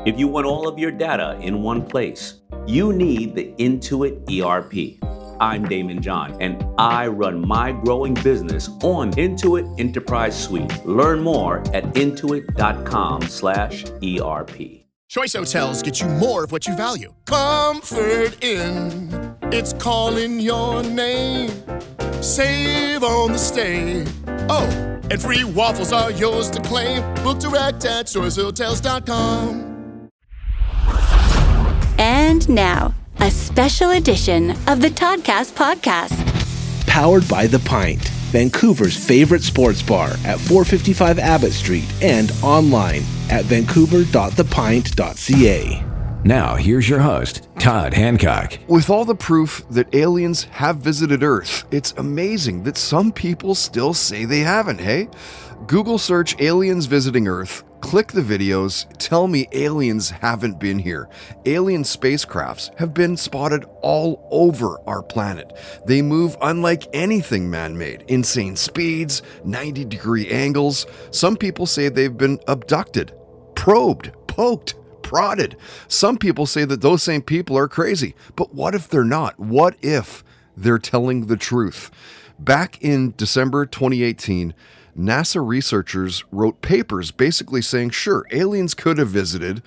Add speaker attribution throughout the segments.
Speaker 1: If you want all of your data in one place, you need the Intuit ERP. I'm Damon John, and I run my growing business on Intuit Enterprise Suite. Learn more at intuit.com/ERP.
Speaker 2: Choice Hotels get you more of what you value. Comfort Inn, it's calling your name. Save on the stay. Oh, and free waffles are yours to claim. Book direct at choicehotels.com.
Speaker 3: And now, a special edition of the Toddcast podcast.
Speaker 4: Powered by The Pint, Vancouver's favorite sports bar at 455 Abbott Street and online at vancouver.thepint.ca.
Speaker 5: Now, here's your host, Todd Hancock.
Speaker 6: With all the proof that aliens have visited Earth, it's amazing that some people still say they haven't, hey? Google search aliens visiting Earth, click the videos, tell me aliens haven't been here. Alien spacecrafts have been spotted all over our planet. They move unlike anything man-made. Insane speeds, 90-degree angles. Some people say they've been abducted, probed, poked, prodded. Some people say that those same people are crazy. But what if they're not? What if they're telling the truth? Back in December 2018, NASA researchers wrote papers basically saying, sure, aliens could have visited,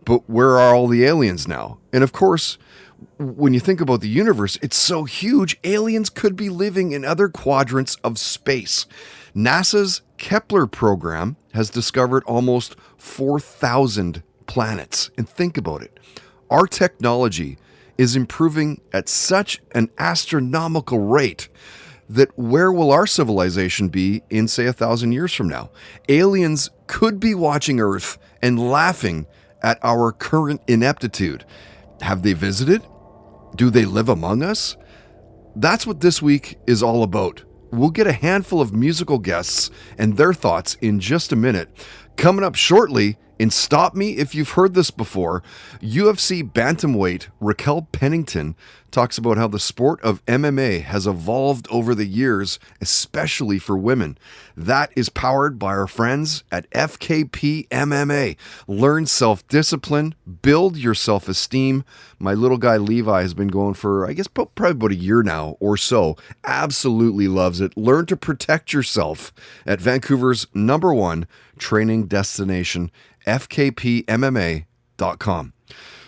Speaker 6: but where are all the aliens now? And of course, when you think about the universe, it's so huge, aliens could be living in other quadrants of space. NASA's Kepler program has discovered almost 4,000 planets. And think about it. Our technology is improving at such an astronomical rate that where will our civilization be in, say, 1,000 years from now? Aliens could be watching Earth and laughing at our current ineptitude. Have they visited? Do they live among us? That's what this week is all about. We'll get a handful of musical guests and their thoughts in just a minute. Coming up shortly, and stop me if you've heard this before, UFC bantamweight Raquel Pennington talks about how the sport of MMA has evolved over the years, especially for women. That is powered by our friends at FKP MMA. Learn self-discipline, build your self-esteem. My little guy Levi has been going for, I guess, probably about a year now or so. Absolutely loves it. Learn to protect yourself at Vancouver's #1 training destination, fkpmma.com.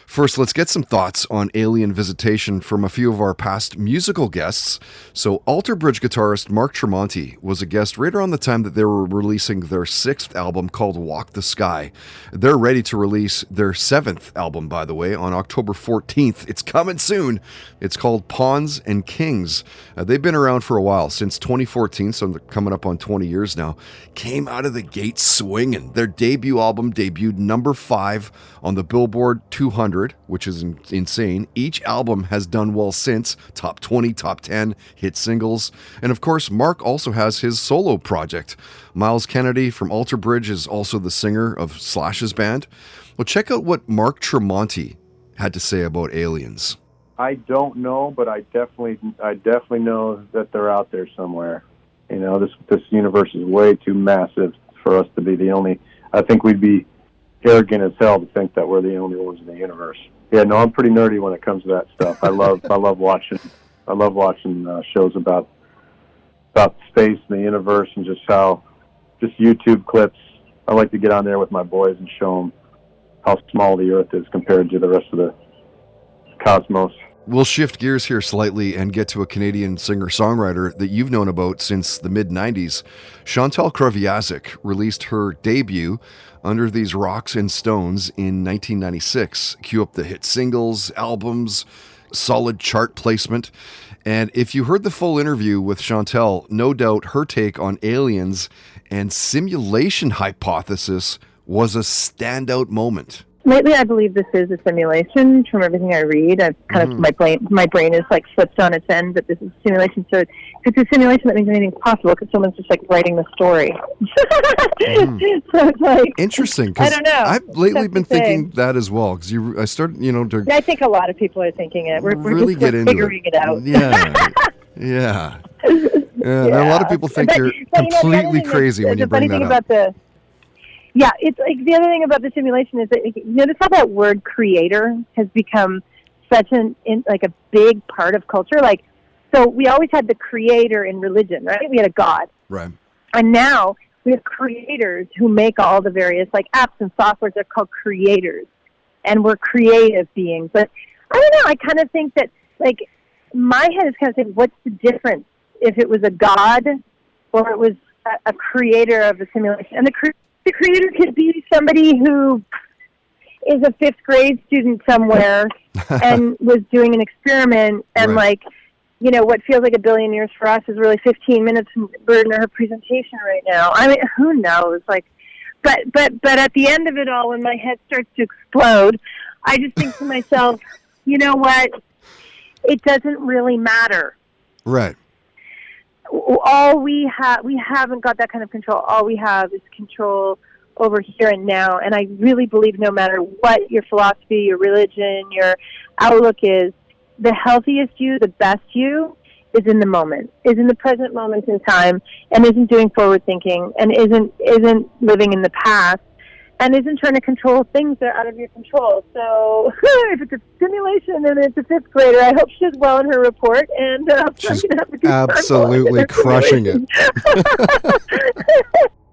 Speaker 6: First, let's get some thoughts on alien visitation from a few of our past musical guests. So, Alter Bridge guitarist Mark Tremonti was a guest right around the time that they were releasing their 6th album called Walk the Sky. They're ready to release their 7th album, by the way, on October 14th. It's coming soon. It's called Pawns and Kings. They've been around for a while, since 2014, so they're coming up on 20 years now. Came out of the gate swinging. Their debut album debuted number 5 on the Billboard 200, which is insane. Each album has done well since, top 20, top 10, hit singles. And of course, Mark also has his solo project. Miles Kennedy from Alter Bridge is also the singer of Slash's band. Well, check out what Mark Tremonti had to say about aliens.
Speaker 7: I don't know, but I definitely know that they're out there somewhere. You know, this universe is way too massive for us to be the only. I think we'd be arrogant as hell to think that we're the only ones in the universe. Yeah, no, I'm pretty nerdy when it comes to that stuff. I love watching shows about space and the universe and just YouTube clips. I like to get on there with my boys and show them how small the Earth is compared to the rest of the cosmos.
Speaker 6: We'll shift gears here slightly and get to a Canadian singer-songwriter that you've known about since the mid-90s. Chantal Kreviazuk released her debut, Under These Rocks and Stones, in 1996. Cue up the hit singles, albums, solid chart placement. And if you heard the full interview with Chantal, no doubt her take on aliens and simulation hypothesis was a standout moment.
Speaker 8: Lately, I believe this is a simulation. From everything I read, I've kind of my brain is like flipped on its end. But this is a simulation. So if it's a simulation, that means anything's possible because someone's just like writing the story. So it's like
Speaker 6: interesting.
Speaker 8: I don't know.
Speaker 6: I've lately been thinking that as well. Because I started,
Speaker 8: I think a lot of people are thinking it. We're
Speaker 6: really
Speaker 8: just figuring it out.
Speaker 6: Yeah. A lot of people think you're completely crazy when you bring that up.
Speaker 8: Yeah, it's like the other thing about the simulation is that you notice how that word creator has become such a big part of culture. Like, so we always had the creator in religion, right? We had a God.
Speaker 6: Right.
Speaker 8: And now we have creators who make all the various like apps and softwares. They're called creators, and we're creative beings. But I don't know. I kind of think that like my head is kind of saying, what's the difference if it was a God or it was a creator of a simulation? And the creator could be somebody who is a 5th grade student somewhere and was doing an experiment, and
Speaker 6: Right.
Speaker 8: what feels like a billion years for us is really 15 minutes in her presentation right now. I mean, who knows? Like, but at the end of it all, when my head starts to explode, I just think to myself, you know what? It doesn't really matter.
Speaker 6: Right.
Speaker 8: All we haven't got that kind of control. All we have is control over here and now. And I really believe no matter what your philosophy, your religion, your outlook is, the healthiest you, the best you, is in the moment, is in the present moment in time, and isn't doing forward thinking, and isn't living in the past, and isn't trying to control things that are out of your control. So if it's a simulation and it's a 5th grader, I hope she does well in her report, and
Speaker 6: She's
Speaker 8: I'm gonna have a good time
Speaker 6: absolutely
Speaker 8: in her
Speaker 6: crushing it.
Speaker 8: simulation.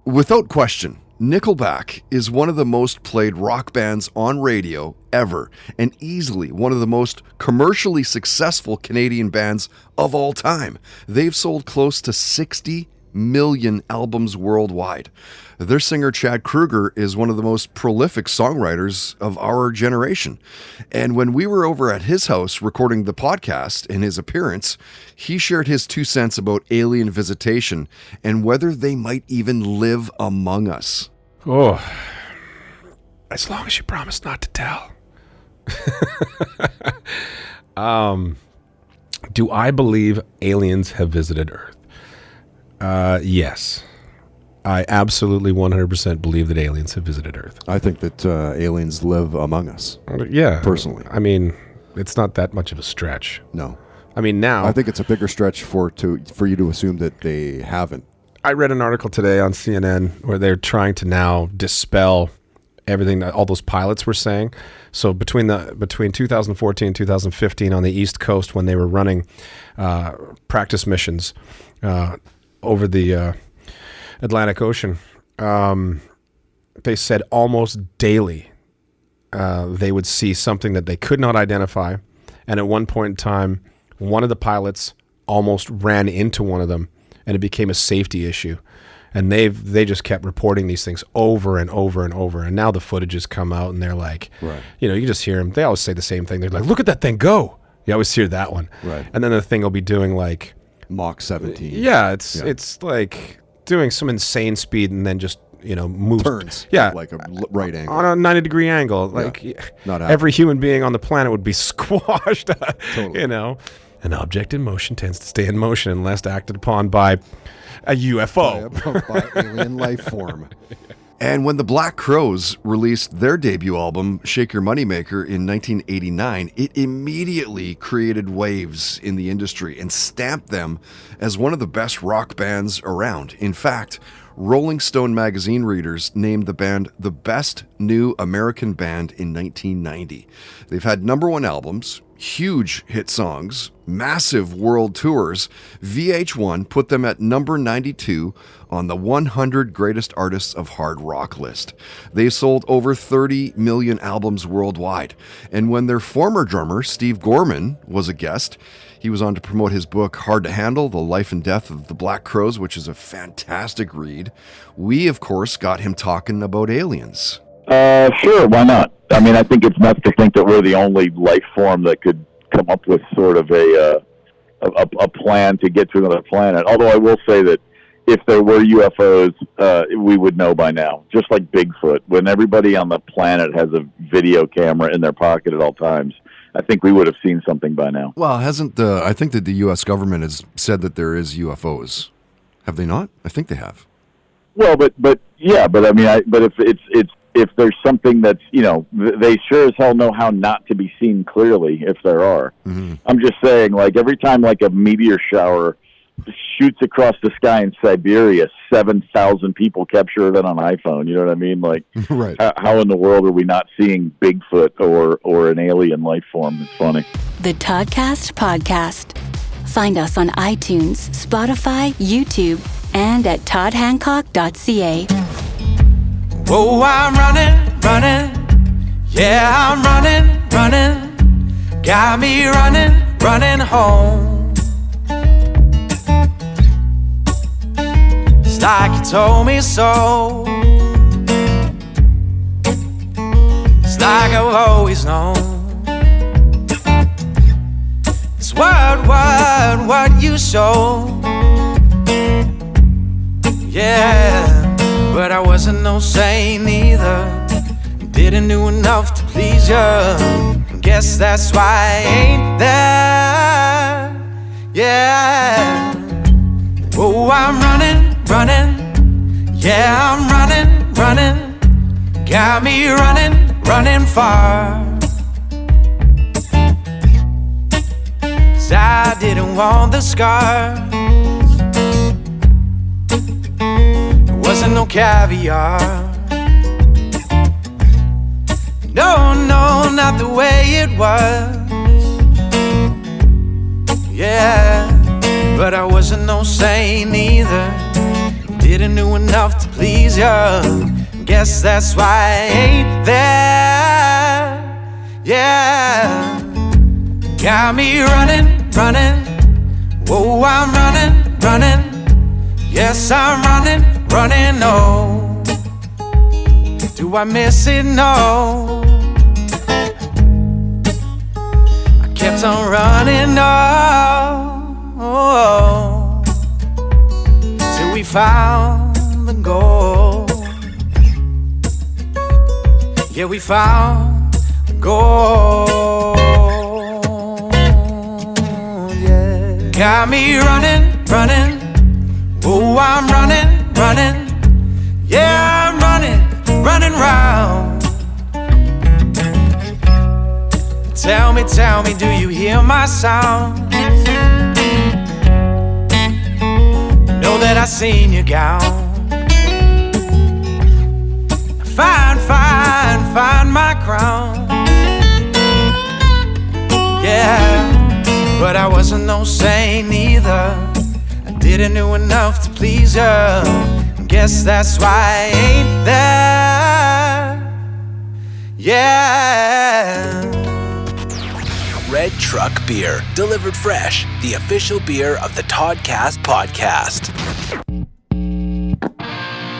Speaker 6: Without question, Nickelback is one of the most played rock bands on radio ever, and easily one of the most commercially successful Canadian bands of all time. They've sold close to 60 million albums worldwide. Their singer Chad Kroeger is one of the most prolific songwriters of our generation. And when we were over at his house recording the podcast in his appearance, he shared his 2 cents about alien visitation and whether they might even live among us.
Speaker 9: Oh, as long as you promise not to tell. Do I believe aliens have visited Earth? Yes. I absolutely 100% believe that aliens have visited Earth.
Speaker 10: I think that aliens live among us.
Speaker 9: Yeah.
Speaker 10: Personally.
Speaker 9: I mean, it's not that much of a stretch.
Speaker 10: No.
Speaker 9: I mean, now...
Speaker 10: I think it's a bigger stretch for you to assume that they haven't.
Speaker 9: I read an article today on CNN where they're trying to now dispel everything that all those pilots were saying. So between 2014 and 2015 on the East Coast, when they were running practice missions over the Atlantic Ocean, they said almost daily they would see something that they could not identify. And at one point in time, one of the pilots almost ran into one of them, and it became a safety issue. And they just kept reporting these things over and over and over. And now the footage has come out, and they're like,
Speaker 10: right.
Speaker 9: You just hear them. They always say the same thing. They're like, look at that thing go. You always hear that one.
Speaker 10: Right.
Speaker 9: And then the thing will be doing like
Speaker 10: Mach 17.
Speaker 9: Yeah, it's like doing some insane speed and then just moves.
Speaker 10: Turns.
Speaker 9: Yeah,
Speaker 10: like a right angle
Speaker 9: on a 90-degree angle. Like
Speaker 10: Not
Speaker 9: every human being on the planet would be squashed.
Speaker 10: Totally.
Speaker 9: An object in motion tends to stay in motion unless acted upon by a UFO.
Speaker 10: by alien life form.
Speaker 6: And when the Black Crowes released their debut album, Shake Your Moneymaker, in 1989, it immediately created waves in the industry and stamped them as one of the best rock bands around. In fact, Rolling Stone magazine readers named the band the best new American band in 1990. They've had #1 albums, huge hit songs, massive world tours. VH1 put them at number 92 on the 100 Greatest Artists of Hard Rock list. They sold over 30 million albums worldwide. And when their former drummer, Steve Gorman, was a guest, he was on to promote his book, Hard to Handle, The Life and Death of the Black Crowes, which is a fantastic read. We, of course, got him talking about aliens.
Speaker 11: Sure, why not? I mean, I think it's nuts to think that we're the only life form that could come up with sort of a plan to get to another planet. Although I will say that if there were UFOs, we would know by now. Just like Bigfoot, when everybody on the planet has a video camera in their pocket at all times, I think we would have seen something by now.
Speaker 6: Well, I think that the U.S. government has said that there is UFOs. Have they not? I think they have.
Speaker 11: Well, but I mean, but if there's something that's, they sure as hell know how not to be seen clearly if there are.
Speaker 6: Mm-hmm.
Speaker 11: I'm just saying, like, every time like a meteor shower shoots across the sky in Siberia, 7,000 people capture it on an iPhone. You know what I mean? Like,
Speaker 10: right.
Speaker 11: How in the world are we not seeing Bigfoot or an alien life form? It's funny.
Speaker 3: The Toddcast Podcast. Find us on iTunes, Spotify, YouTube, and at toddhancock.ca.
Speaker 12: Oh, I'm running. Yeah, I'm running. Got me running home. It's like you told me so. It's like I've always known. It's what you show. Yeah, but I wasn't no saint either. Didn't do enough to please you. Guess that's why I ain't there. Yeah. Oh, I'm running. Yeah, I'm running. Got me running far. 'Cause I didn't want the scars. There wasn't no caviar. No, not the way it was. Yeah, but I wasn't no saint either. Didn't do enough to please you. Guess that's why I ain't there. Yeah, got me running. Whoa, I'm running. Yes, I'm running. No, do I miss it? No. Kept on running till we found the goal. Yeah, we found the goal. Yeah, got me running. Oh, I'm running. Yeah, I'm running round. Tell me, do you hear my sound? Know that I seen your gown. Find my crown. Yeah, but I wasn't no saint either. I didn't do enough to please you. Guess that's why I ain't there. Yeah.
Speaker 4: Red Truck Beer, delivered fresh, the official beer of the Toddcast Podcast.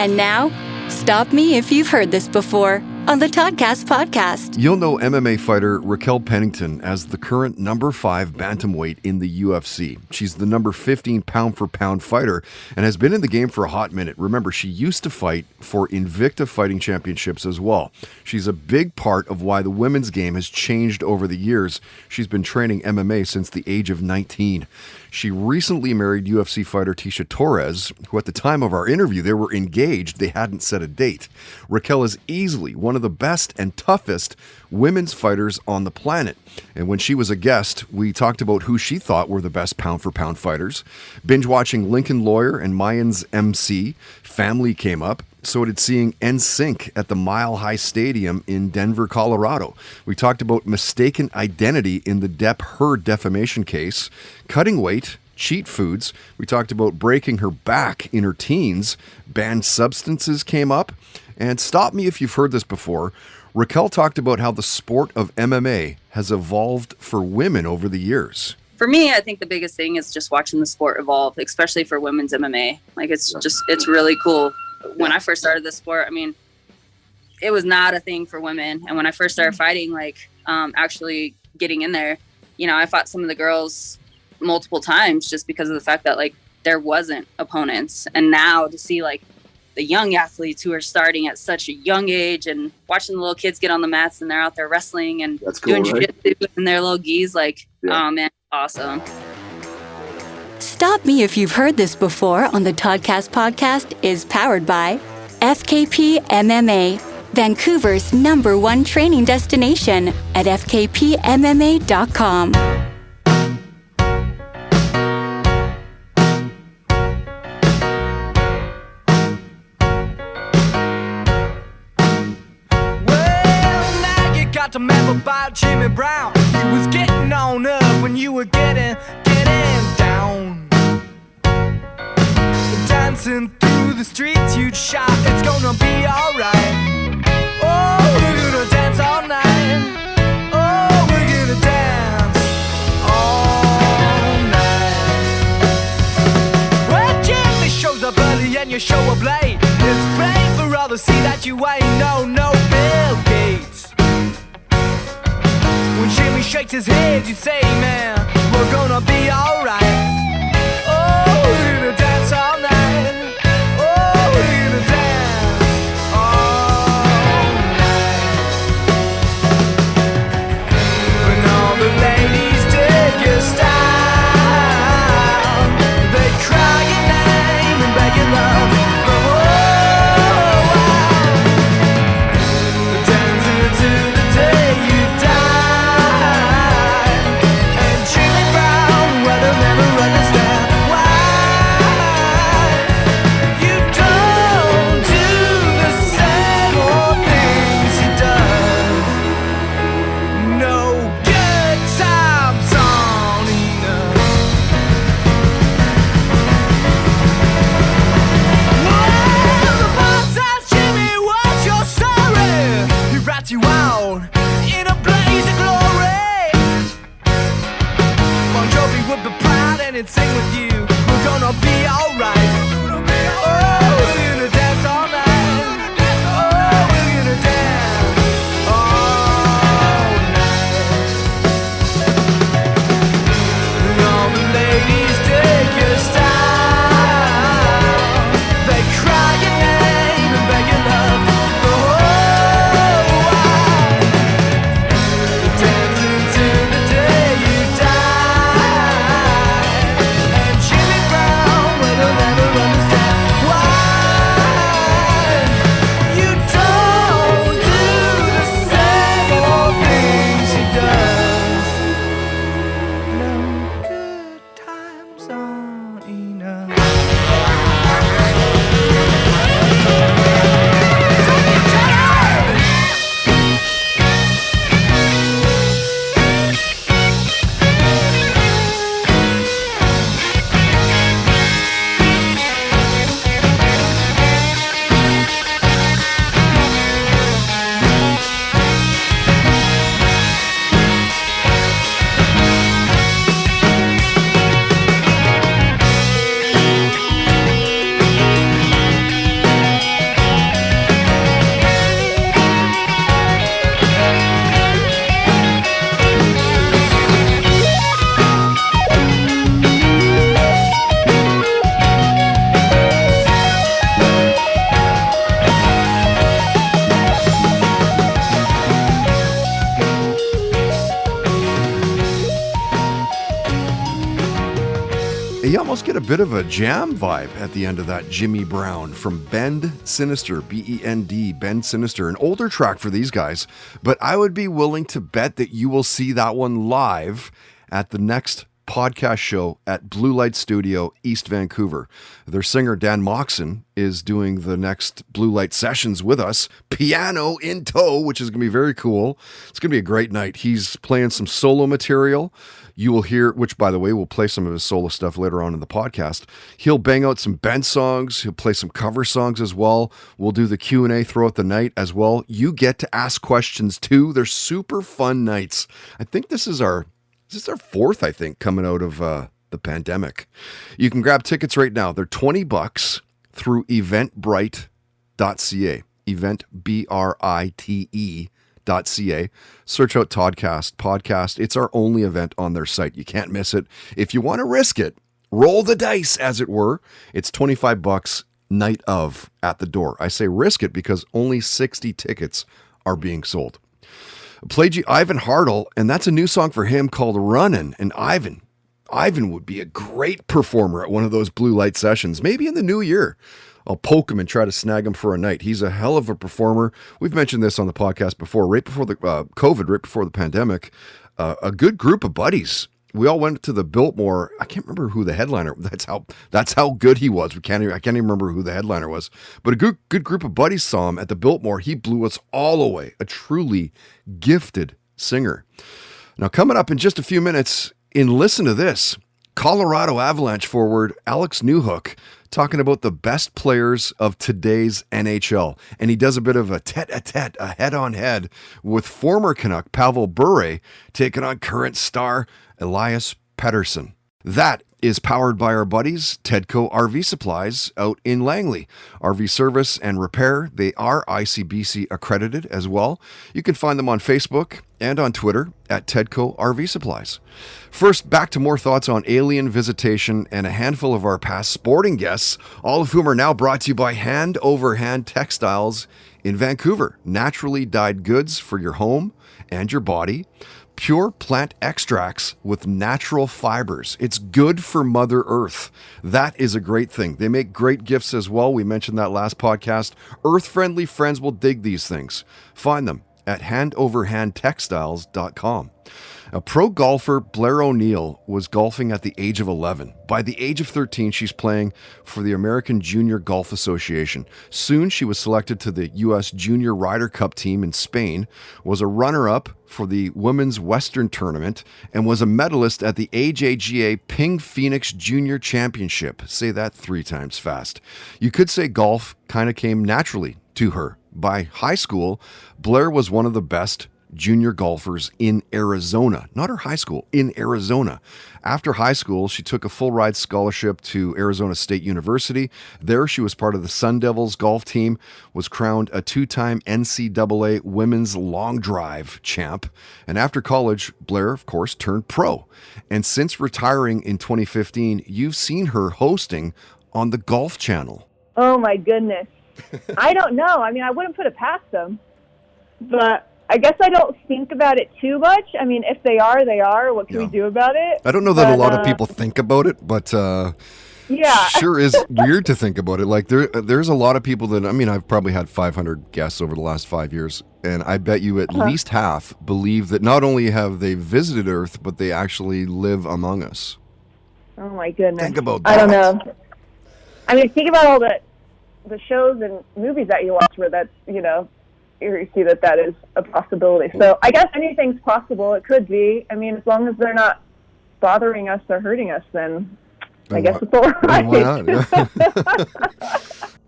Speaker 3: And now, stop me if you've heard this before on the Toddcast Podcast.
Speaker 6: You'll know MMA fighter Raquel Pennington as the current number 5 bantamweight in the UFC. She's the number 15 pound-for-pound fighter and has been in the game for a hot minute. Remember, she used to fight for Invicta Fighting Championships as well. She's a big part of why the women's game has changed over the years. She's been training MMA since the age of 19. She recently married UFC fighter Tecia Torres, who at the time of our interview, they were engaged. They hadn't set a date. Raquel is easily one of the best and toughest women's fighters on the planet. And when she was a guest, we talked about who she thought were the best pound-for-pound fighters. Binge-watching Lincoln Lawyer and Mayans MC, family came up. So did seeing NSYNC at the Mile High Stadium in Denver, Colorado. We talked about mistaken identity in the Depp Heard defamation case, cutting weight, cheat foods. We talked about breaking her back in her teens. Banned substances came up. And stop me if you've heard this before. Raquel talked about how the sport of MMA has evolved for women over the years.
Speaker 13: For me, I think the biggest thing is just watching the sport evolve, especially for women's MMA. Like, it's really cool. When I first started this sport, I mean, it was not a thing for women. And when I first started fighting, like, actually getting in there, you know, I fought some of the girls multiple times just because of the fact that, like, there wasn't opponents. And now to see, like, the young athletes who are starting at such a young age and watching the little kids get on the mats and they're out there wrestling and doing jiu-jitsu in their little gis, like, oh, man, awesome.
Speaker 3: Stop Me If You've Heard This Before on the Toddcast Podcast is powered by FKP MMA, Vancouver's #1 training destination at fkpmma.com.
Speaker 12: got a map about Jimmy Brown. You was getting on up when you were getting down. Dancing through the streets, you'd shout, it's gonna be alright. Oh, we're gonna dance all night. Oh, we're gonna dance all night. Well, Jimmy shows up early and you show up late. It's plain for all to see that you ain't no Bill Gates. When Jimmy shakes his head, you say, man, we're gonna be alright. Oh, we're gonna dance all night. Oh, we're gonna dance all night. When all the ladies dig your style, they cry your name and beg your love the whole while. Dancing to the day you die. And Jimmy Brown, well, they'll never understand why you don't do the same old things he does. No good times on enough. Well, the boss asks Jimmy, what's your story? He rats you out in a blaze of glory. Bon Jovi would be proud and he'd sing with you. We're gonna be alright. Oh, we're gonna dance all night. Oh, we're gonna dance all night. And all the ladies dig your style. They cry your name and beg your love the whole while. Dancing to the day you die. And Jimmy Brown, well, they'll never understand why you don't do the same old things he does. No good times aren't enough.
Speaker 6: You almost get a bit of a jam vibe at the end of that Jimmy Brown from Bend Sinister, B-E-N-D, Bend Sinister, an older track for these guys, but I would be willing to bet that you will see that one live at the next podcast show at Blue Light Studio, East Vancouver. Their singer, Dan Moxon, is doing the next Blue Light sessions with us, piano in tow, which is going to be very cool. It's going to be a great night. He's playing some solo material. You will hear, which by the way, we'll play some of his solo stuff later on in the podcast. He'll bang out some band songs. He'll play some cover songs as well. We'll do the Q&A throughout the night as well. You get to ask questions too. They're super fun nights. I think this is our fourth, I think, coming out of the pandemic. You can grab tickets right now. They're $20 through eventbrite.ca. Event, B-R-I-T-E. .ca. Search out Toddcast podcast. It's our only event on their site. You can't miss it. If you want to risk it, roll the dice, as it were. It's $25 night of at the door. I say risk it because only 60 tickets are being sold. Played you Ivan Hartle, and that's a new song for him called Runnin'. And Ivan would be a great performer at one of those Blue Light sessions, maybe in the new year. I'll poke him and try to snag him for a night. He's a hell of a performer. We've mentioned this on the podcast before, right before the COVID, right before the pandemic. A good group of buddies we all went to the Biltmore. I can't remember who the headliner. That's how good he was. I can't even remember who the headliner was. But a good group of buddies saw him at the Biltmore. He blew us all away. A truly gifted singer. Now, coming up in just a few minutes, listen to this. Colorado Avalanche forward Alex Newhook talking about the best players of today's NHL. And he does a bit of a tete-a-tete, a head-on-head with former Canuck Pavel Bure taking on current star Elias Pettersson. That is powered by our buddies, Tedco RV Supplies out in Langley. RV service and repair, they are ICBC accredited as well. You can find them on Facebook and on Twitter at Tedco RV Supplies. First, back to more thoughts on alien visitation and a handful of our past sporting guests, all of whom are now brought to you by Hand Over Hand Textiles in Vancouver. Naturally dyed goods for your home and your body. Pure plant extracts with natural fibers. It's good for Mother Earth. That is a great thing. They make great gifts as well. We mentioned that last podcast. Earth-friendly friends will dig these things. Find them at handoverhandtextiles.com. A pro golfer, Blair O'Neill, was golfing at the age of 11. By the age of 13, she's playing for the American Junior Golf Association. Soon, she was selected to the U.S. Junior Ryder Cup team in Spain, was a runner-up for the Women's Western Tournament, and was a medalist at the AJGA Ping Phoenix Junior Championship. Say that 3 times fast. You could say golf kind of came naturally to her. By high school, Blair was one of the best junior golfers in Arizona, not her high school, in Arizona. After high school, she took a full ride scholarship to Arizona State University. There, she was part of the Sun Devils golf team, was crowned a 2-time NCAA women's long drive champ. And after college, Blair, of course, turned pro. And since retiring in 2015, you've seen her hosting on the Golf Channel.
Speaker 8: Oh my goodness. I don't know. I mean, I wouldn't put it past them, but I guess I don't think about it too much. I mean, if they are, they are. What can we do about it?
Speaker 6: I don't know that a lot of people think about it, but
Speaker 8: yeah,
Speaker 6: sure is weird to think about it. Like there's a lot of people that, I mean, I've probably had 500 guests over the last 5 years, and I bet you at least half believe that not only have they visited Earth, but they actually live among us.
Speaker 8: Oh my goodness.
Speaker 6: Think about that.
Speaker 8: I don't know. I mean, think about all the shows and movies that you watch where that's, you see that is a possibility. So I guess anything's possible. It could be. I mean, as long as they're not bothering us or hurting us, then I guess it's all right.
Speaker 6: Why not?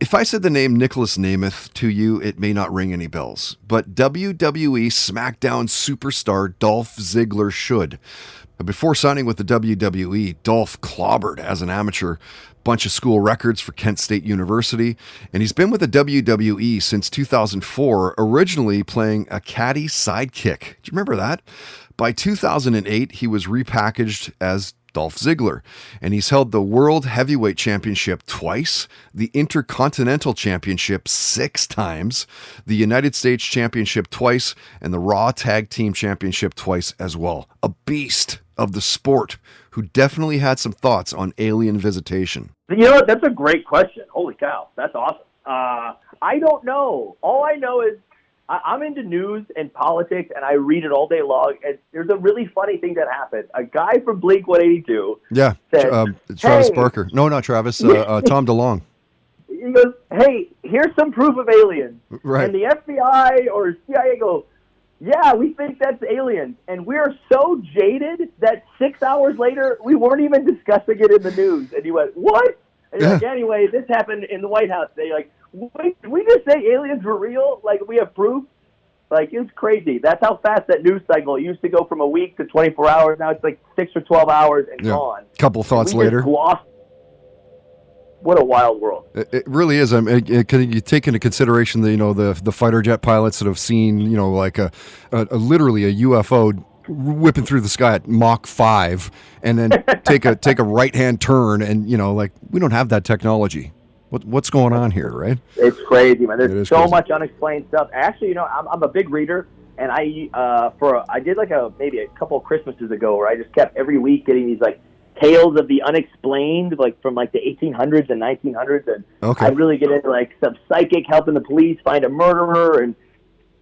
Speaker 6: If I said the name Nicholas Namath to you, it may not ring any bells. But WWE SmackDown superstar Dolph Ziggler should. Before signing with the WWE, Dolph clobbered as an amateur bunch of school records for Kent State University, and he's been with the WWE since 2004, originally playing a caddy sidekick. Do you remember that? By 2008, he was repackaged as Dolph Ziggler, and he's held the World Heavyweight Championship twice, the Intercontinental Championship 6 times, the United States Championship twice, and the Raw Tag Team Championship twice as well. A beast of the sport who definitely had some thoughts on alien visitation.
Speaker 14: You know what? That's a great question. Holy cow. That's awesome. I don't know. All I know is I'm into news and politics, and I read it all day long. And there's a really funny thing that happened. A guy from Blink-182 said,
Speaker 6: Travis
Speaker 14: hey,
Speaker 6: Barker. No, not Travis. Tom DeLonge.
Speaker 14: He goes, hey, here's some proof of aliens.
Speaker 6: Right.
Speaker 14: And the FBI or CIA go, yeah, we think that's aliens. And we're so jaded that 6 hours later, we weren't even discussing it in the news. And he went, what? And he's like, anyway, this happened in the White House. They like, wait, did we just say aliens were real? Like, we have proof? Like, it's crazy. That's how fast that news cycle used to go from a week to 24 hours. Now it's like 6 or 12 hours and gone.
Speaker 6: Couple thoughts later.
Speaker 14: What a wild world.
Speaker 6: It really is. Can you take into consideration the fighter jet pilots that have seen, like literally a UFO whipping through the sky at Mach 5 and then take a right-hand turn and, we don't have that technology. What's going on here, right?
Speaker 14: It's crazy, man. There's so
Speaker 6: crazy.
Speaker 14: much unexplained stuff. Actually, I'm a big reader, and I did maybe a couple of Christmases ago where I just kept every week getting these tales of the unexplained, from the 1800s and 1900s, and I really get into some psychic helping the police find a murderer,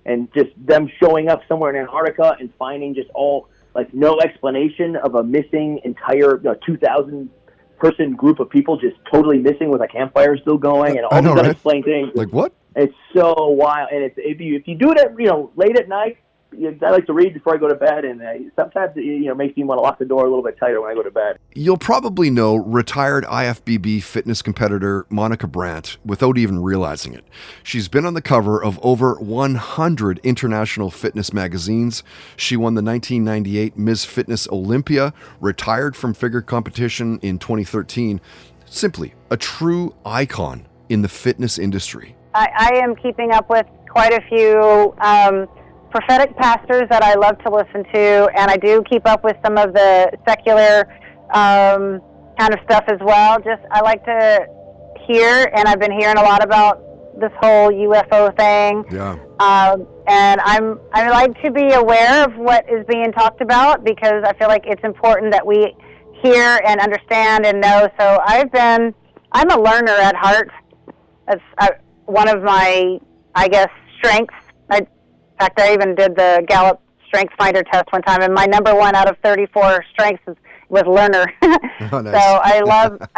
Speaker 14: and just them showing up somewhere in Antarctica and finding just all like no explanation of a missing entire 2,000 person group of people just totally missing with a campfire still going and all these unexplained things.
Speaker 6: Like what?
Speaker 14: It's so wild, and if you do it at late at night. I like to read before I go to bed, and sometimes it makes me want to lock the door a little bit tighter when I go to bed.
Speaker 6: You'll probably know retired IFBB fitness competitor Monica Brandt without even realizing it. She's been on the cover of over 100 international fitness magazines. She won the 1998 Ms. Fitness Olympia, retired from figure competition in 2013. Simply a true icon in the fitness industry.
Speaker 15: I am keeping up with quite a few prophetic pastors that I love to listen to, and I do keep up with some of the secular kind of stuff as well. I like to hear, and I've been hearing a lot about this whole UFO thing.
Speaker 6: Yeah.
Speaker 15: And I like to be aware of what is being talked about because I feel like it's important that we hear and understand and know. So I'm a learner at heart. That's one of my, I guess, strengths. In fact, I even did the Gallup Strength Finder test one time, and my number 1 out of 34 strengths was learner.
Speaker 6: Oh, nice.
Speaker 15: So I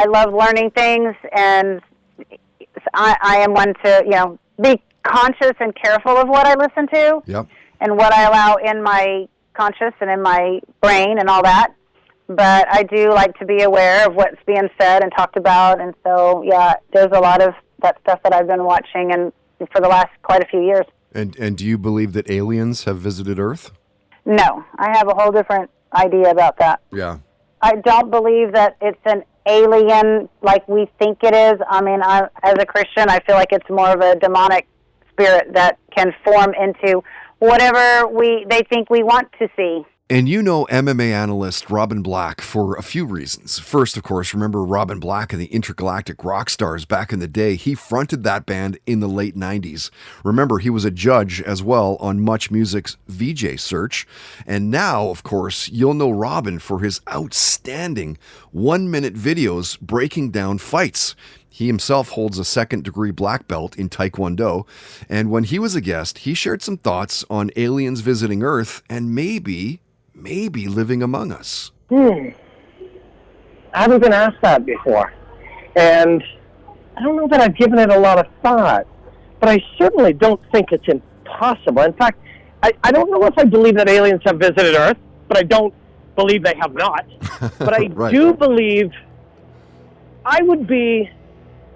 Speaker 15: love learning things, and I am one to be conscious and careful of what I listen to,
Speaker 6: yep,
Speaker 15: and what I allow in my conscious and in my brain and all that. But I do like to be aware of what's being said and talked about, and so there's a lot of that stuff that I've been watching and for the last quite a few years.
Speaker 6: And do you believe that aliens have visited Earth?
Speaker 15: No, I have a whole different idea about that.
Speaker 6: Yeah.
Speaker 15: I don't believe that it's an alien like we think it is. I mean, as a Christian, I feel like it's more of a demonic spirit that can form into whatever they think we want to see.
Speaker 6: And you know MMA analyst Robin Black for a few reasons. First, of course, remember Robin Black and the Intergalactic Rockstars back in the day. He fronted that band in the late 90s. Remember, he was a judge as well on Much Music's VJ Search. And now, of course, you'll know Robin for his outstanding 1-minute videos breaking down fights. He himself holds a 2nd-degree black belt in Taekwondo. And when he was a guest, he shared some thoughts on aliens visiting Earth and maybe living among us.
Speaker 16: I haven't been asked that before. And I don't know that I've given it a lot of thought, but I certainly don't think it's impossible. In fact, I don't know if I believe that aliens have visited Earth, but I don't believe they have not. But I
Speaker 6: Right.
Speaker 16: do believe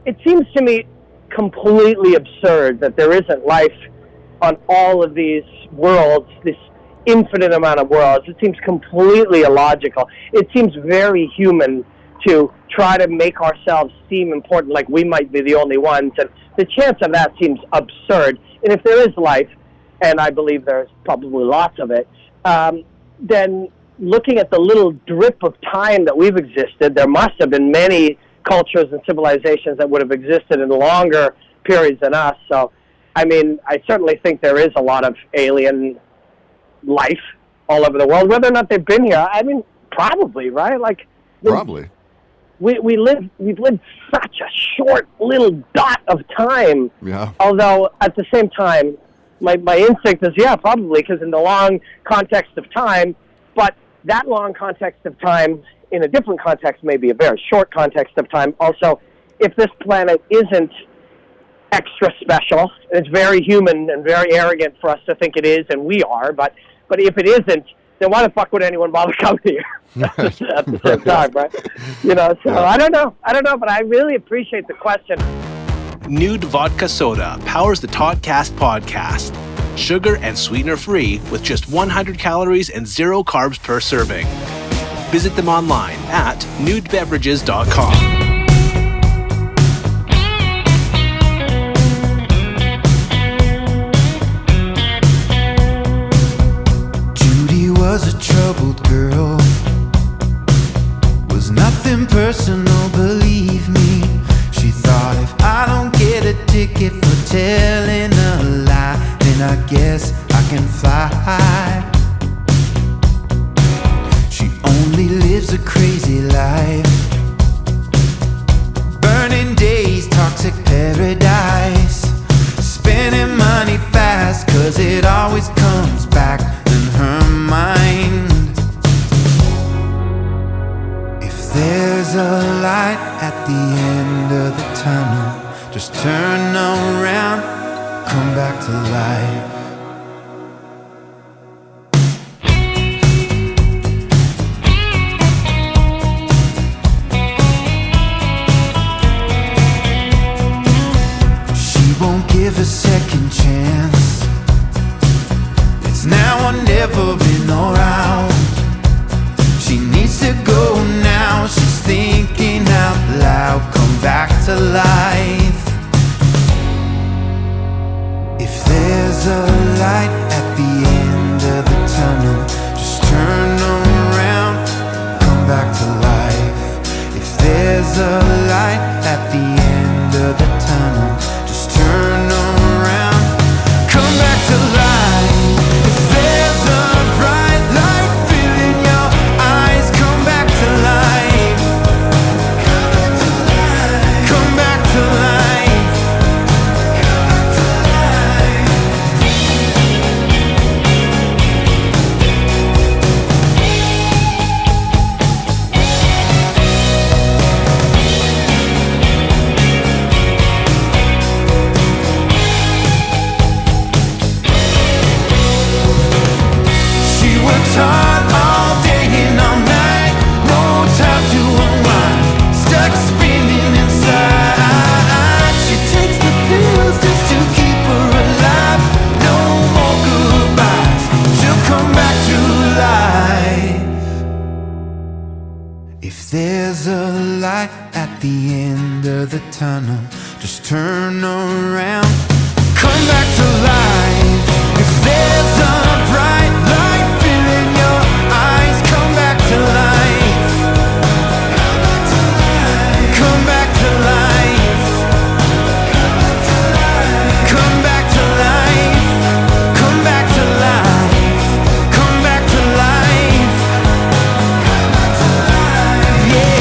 Speaker 16: it seems to me completely absurd that there isn't life on all of these worlds, this infinite amount of worlds. It seems completely illogical. It seems very human to try to make ourselves seem important, like we might be the only ones. And the chance of that seems absurd. And if there is life, and I believe there's probably lots of it, then looking at the little drip of time that we've existed, there must have been many cultures and civilizations that would have existed in longer periods than us. So, I mean, I certainly think there is a lot of alien life all over the world. Whether or not they've been here, I mean, probably, right? Like,
Speaker 6: probably.
Speaker 16: We've lived such a short little dot of time.
Speaker 6: Yeah.
Speaker 16: Although at the same time, my instinct is probably, because in the long context of time, but that long context of time in a different context may be a very short context of time. Also, if this planet isn't extra special, it's very human and very arrogant for us to think it is, and we are, but if it isn't, then why the fuck would anyone bother coming here at the same time, right? I don't know, but I really appreciate the question.
Speaker 4: Nude Vodka Soda powers the Toddcast podcast. Sugar and sweetener free with just 100 calories and 0 carbs per serving. Visit them online at nudebeverages.com.
Speaker 17: Was a troubled girl, was nothing personal, believe me. She thought if I don't get a ticket for telling a lie, then I guess I can fly. She only lives a crazy life, burning days, toxic paradise, spending money fast, cause it always comes back in her mind. at the end of the tunnel. Just turn around, come back to life. She won't give a second chance. It's now or never been around. She needs to go now. She's thinking out loud. Come back to life. If there's a light at the end of the tunnel, just turn around, come back to life. If there's a light at the end of the tunnel, just turn around, come back to life. If there's a bright light filling your eyes, come back to life. Come back to life. She works hard all day and all night, no time to unwind, stuck spinning inside. She takes the pills just to keep her alive. No more goodbyes, she'll come back to life. If there's a light at the end of the tunnel, just turn around, come back to life. If there's a bright light filling your eyes, come back to life. Come back to life. Come back to life. Come back to life. Come back to life. Yeah.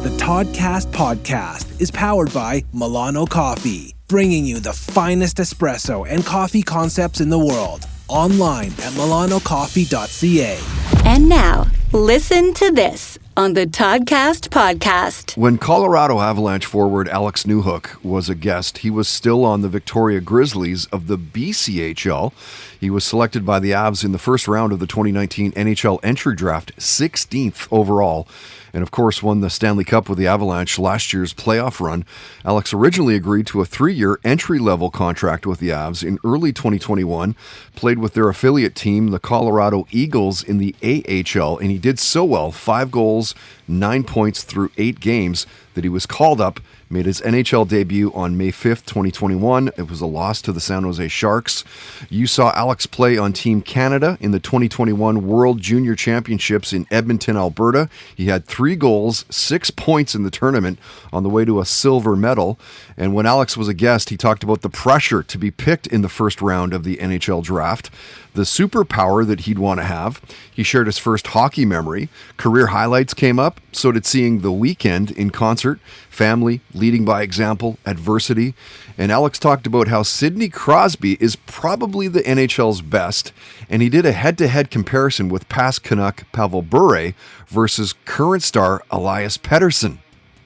Speaker 4: The Toddcast podcast is powered by Milano Coffee, bringing you the finest espresso and coffee concepts in the world. Online at milanocoffee.ca.
Speaker 3: And now, listen to this on the Toddcast podcast.
Speaker 6: When Colorado Avalanche forward Alex Newhook was a guest, he was still on the Victoria Grizzlies of the BCHL. He was selected by the Avs in the first round of the 2019 NHL entry draft, 16th overall, and of course won the Stanley Cup with the Avalanche last year's playoff run. Alex originally agreed to a 3-year entry-level contract with the Avs in early 2021, played with their affiliate team, the Colorado Eagles, in the AHL, and he did so well, 5 goals, 9 points through 8 games, that he was called up, made his NHL debut on May 5th, 2021. It was a loss to the San Jose Sharks. You saw Alex play on Team Canada in the 2021 World Junior Championships in Edmonton, Alberta. He had 3 goals, 6 points in the tournament on the way to a silver medal. And when Alex was a guest, he talked about the pressure to be picked in the first round of the NHL draft, the superpower that he'd want to have. He shared his first hockey memory. Career highlights came up. So did seeing The Weeknd in concert, family, leading by example, adversity. And Alex talked about how Sidney Crosby is probably the NHL's best. And he did a head-to-head comparison with past Canuck Pavel Bure versus current star Elias Pettersson.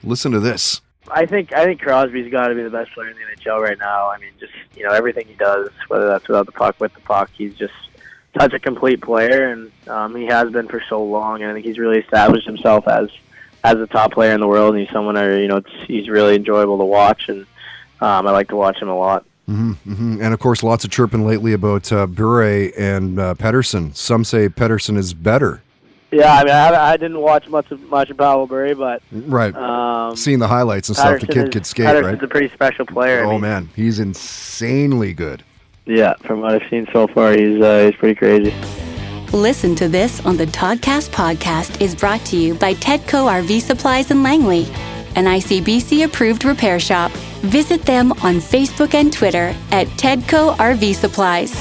Speaker 6: Listen to this.
Speaker 16: I think Crosby's got to be the best player in the NHL right now. I mean, just everything he does, whether that's without the puck, with the puck, he's just such a complete player, and he has been for so long. And I think he's really established himself as a top player in the world. And he's someone he's really enjoyable to watch, and I like to watch him a lot.
Speaker 6: Mm-hmm, mm-hmm. And of course, lots of chirping lately about Bure and Pettersson. Some say Pettersson is better.
Speaker 16: Yeah, I mean, I didn't watch much of Pavel Bure, but
Speaker 6: right, seeing the highlights and stuff, the kid could skate, right?
Speaker 16: Patterson's a pretty special player.
Speaker 6: Oh man, he's insanely good.
Speaker 16: Yeah, from what I've seen so far, he's pretty crazy.
Speaker 3: Listen to this on the Toddcast podcast is brought to you by Tedco RV Supplies in Langley, an ICBC-approved repair shop. Visit them on Facebook and Twitter at Tedco RV Supplies.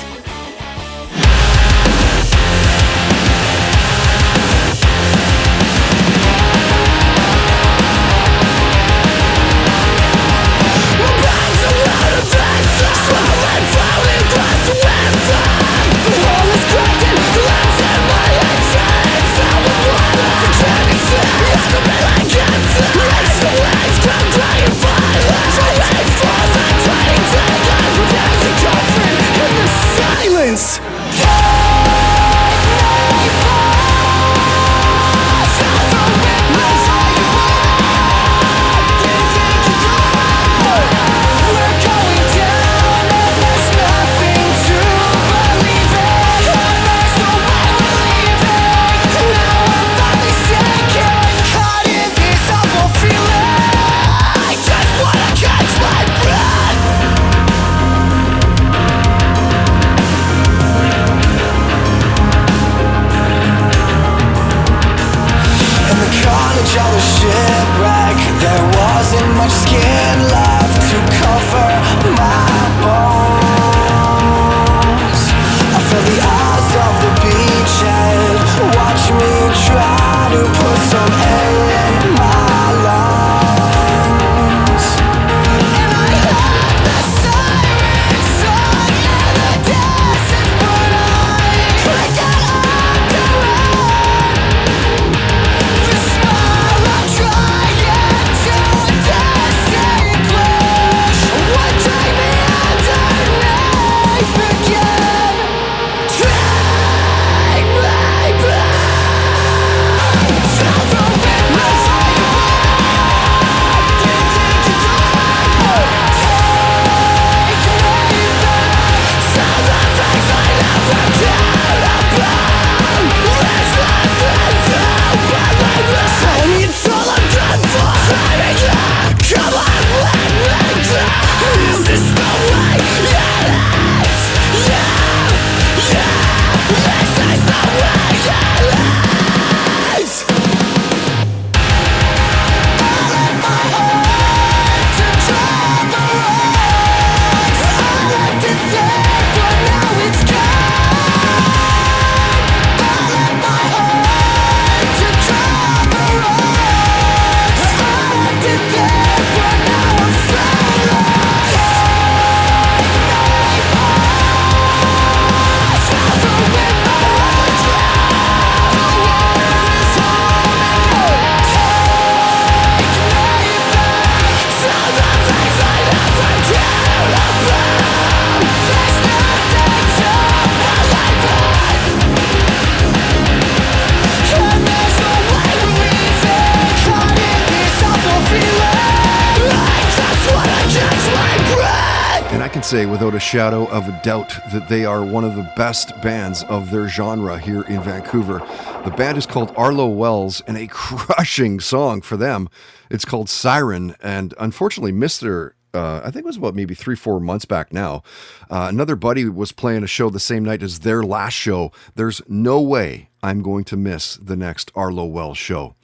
Speaker 6: say without a shadow of a doubt that they are one of the best bands of their genre here in Vancouver. The band is called Arlo Wells, and a crushing song for them. It's called Siren, and unfortunately missed their I think it was about maybe 3-4 months back now. Another buddy was playing a show the same night as their last show. There's no way I'm going to miss the next Arlo Wells show.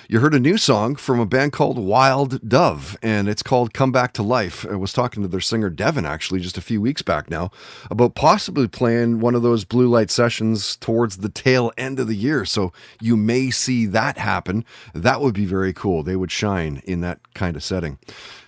Speaker 6: You heard a new song from a band called Wild Dove, and it's called Come Back to Life. I was talking to their singer Devin, actually, just a few weeks back now, about possibly playing one of those blue light sessions towards the tail end of the year. So you may see that happen. That would be very cool. They would shine in that kind of setting.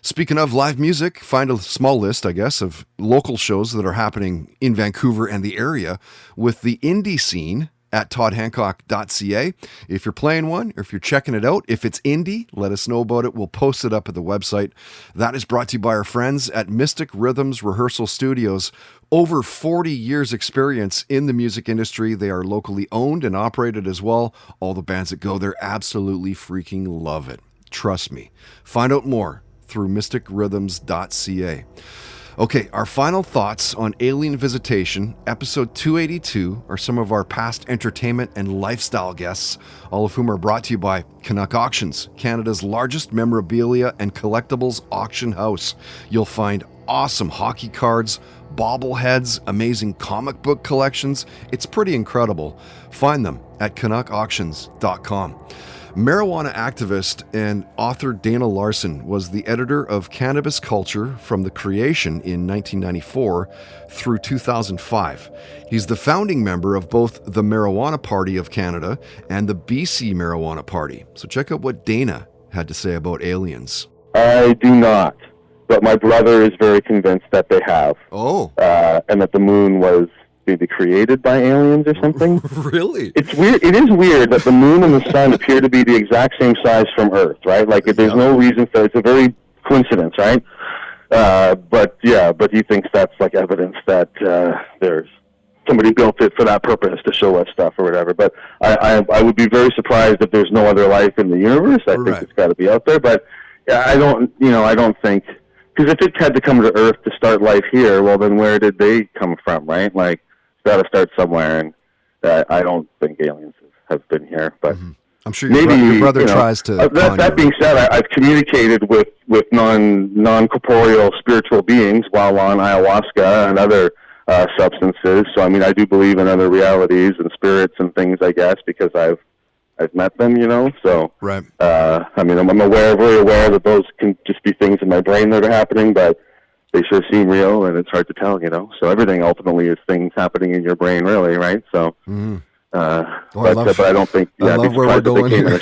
Speaker 6: Speaking of live music, find a small list, I guess, of local shows that are happening in Vancouver and the area with the indie scene at toddhancock.ca. If you're playing one, or if you're checking it out, if it's indie, let us know about it. We'll post it up at the website. That is brought to you by our friends at Mystic Rhythms Rehearsal Studios. Over 40 years experience in the music industry. They are locally owned and operated as well. All the bands that go there absolutely freaking love it. Trust me. Find out more through mysticrhythms.ca. Okay, our final thoughts on Alien Visitation, episode 282, are some of our past entertainment and lifestyle guests, all of whom are brought to you by Canuck Auctions, Canada's largest memorabilia and collectibles auction house. You'll find awesome hockey cards, bobbleheads, amazing comic book collections. It's pretty incredible. Find them at canuckauctions.com. Marijuana activist and author Dana Larson was the editor of Cannabis Culture from the creation in 1994 through 2005. He's the founding member of both the Marijuana Party of Canada and the BC Marijuana Party. So check out what Dana had to say about aliens.
Speaker 18: I do not, but my brother is very convinced that they have.
Speaker 6: Oh.
Speaker 18: And that the moon was maybe created by aliens or something.
Speaker 6: Really?
Speaker 18: It's weird. It is weird that the moon and the sun appear to be the exact same size from Earth, right? Like there's no reason for it. It's a very coincidence, right? But he thinks that's like evidence that there's somebody built it for that purpose to show us stuff or whatever. But I would be very surprised if there's no other life in the universe. I think it's got to be out there. But I don't think, because if it had to come to Earth to start life here, well, then where did they come from, right? Like, it's got to start somewhere, and I don't think aliens have been here. But
Speaker 6: I'm sure your brother tries to.
Speaker 18: That being said, I've communicated with non-corporeal spiritual beings while on ayahuasca and other substances. So, I mean, I do believe in other realities and spirits and things, I guess, because I've met them, So,
Speaker 6: right.
Speaker 18: I mean, I'm very aware that those can just be things in my brain that are happening, but they sure seem real, and it's hard to tell, So everything ultimately is things happening in your brain, really, right? So, but I don't think.
Speaker 6: I love where we're going here.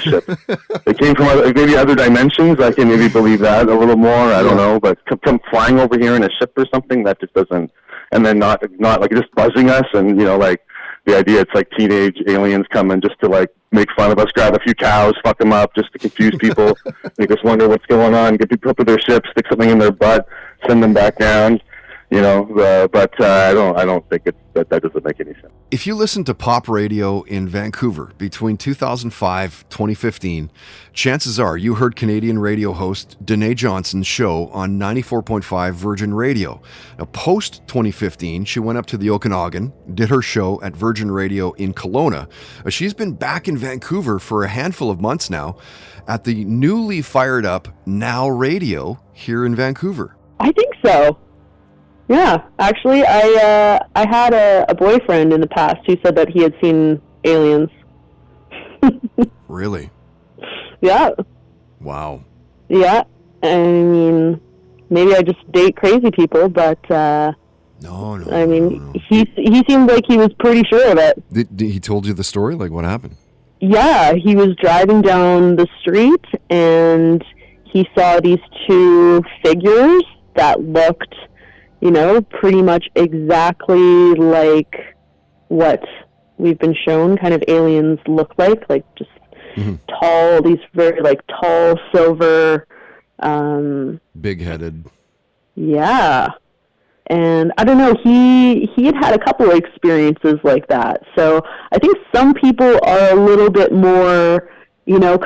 Speaker 18: They came from maybe other dimensions. I can maybe believe that a little more. I don't know, but come flying over here in a ship or something, that just doesn't. And then not like just buzzing us, and like. The idea it's like teenage aliens coming just to like make fun of us, grab a few cows, fuck them up just to confuse people, make us wonder what's going on, get people up to their ship, stick something in their butt, send them back down, but I don't think that doesn't make any sense.
Speaker 6: If you listen to pop radio in Vancouver between 2005-2015, chances are you heard Canadian radio host Danae Johnson's show on 94.5 Virgin Radio. Now, post-2015, she went up to the Okanagan, did her show at Virgin Radio in Kelowna. She's been back in Vancouver for a handful of months now at the newly fired up Now Radio here in Vancouver.
Speaker 19: I think so. Yeah, actually, I had a boyfriend in the past who said that he had seen aliens.
Speaker 6: Really?
Speaker 19: Yeah.
Speaker 6: Wow.
Speaker 19: Yeah, I mean, maybe I just date crazy people, but
Speaker 6: no.
Speaker 19: I mean, he seemed like he was pretty sure of it.
Speaker 6: Did he told you the story? Like, what happened?
Speaker 19: Yeah, he was driving down the street and he saw these two figures that looked, pretty much exactly like what we've been shown kind of aliens look like just tall, these very tall, silver,
Speaker 6: big-headed.
Speaker 19: Yeah. And I don't know, he had a couple of experiences like that. So I think some people are a little bit more,